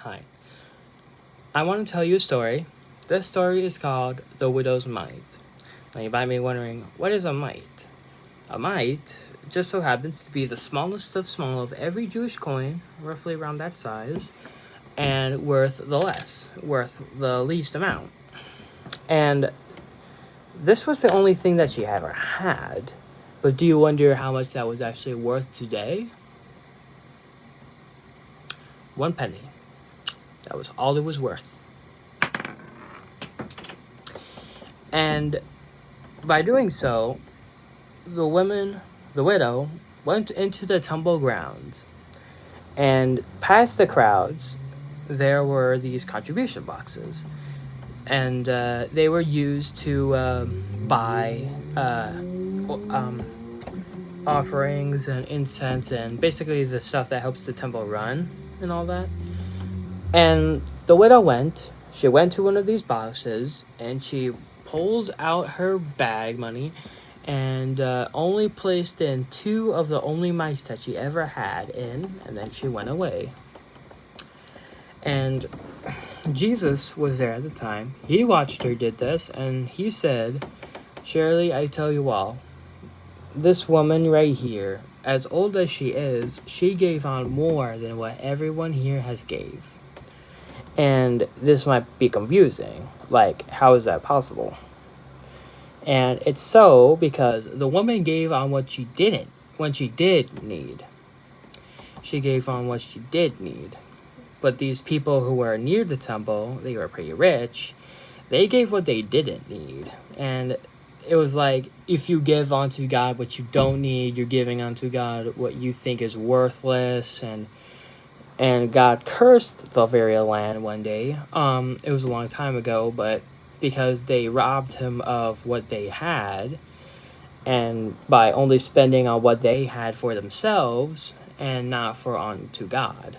Hi. I want to tell you a story. This story is called The Widow's Mite. Now you might be wondering, what is a mite? A mite just so happens to be the smallest of small of every Jewish coin, roughly around that size, and worth the least amount. And this was the only thing that she ever had. But do you wonder how much that was actually worth today? 1 penny. That was all it was worth. And by doing so, the widow, went into the temple grounds, and past the crowds, there were these contribution boxes, and they were used to buy offerings and incense and basically the stuff that helps the temple run and all that. And the widow she went to one of these boxes and she pulled out her bag money and only placed in 2 of the only mice that she ever had in, and then she went away. And Jesus was there at the time. He watched her did this, and he said, "Surely I tell you all, this woman right here, as old as she gave on more than what everyone here has gave." And this might be confusing. Like, how is that possible? And it's so because the woman gave on what she did need. She gave on what she did need. But these people who were near the temple, they were pretty rich, they gave what they didn't need. And it was like, if you give unto God what you don't need, you're giving unto God what you think is worthless. And God cursed the very land one day. It was a long time ago, but because they robbed him of what they had, and by only spending on what they had for themselves and not for unto God.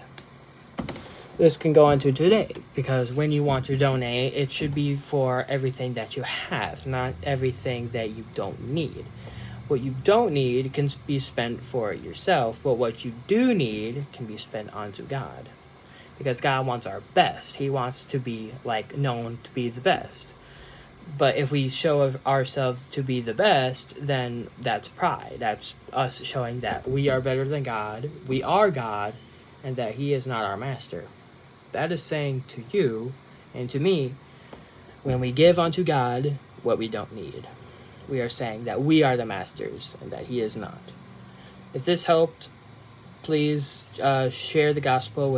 This can go into today, because when you want to donate, it should be for everything that you have, not everything that you don't need. What you don't need can be spent for yourself, but what you do need can be spent onto God. Because God wants our best. He wants to be known to be the best. But if we show ourselves to be the best, then that's pride. That's us showing that we are better than God, we are God, and that He is not our master. That is saying to you and to me, when we give unto God what we don't need, we are saying that we are the masters and that He is not. If this helped, please share the gospel with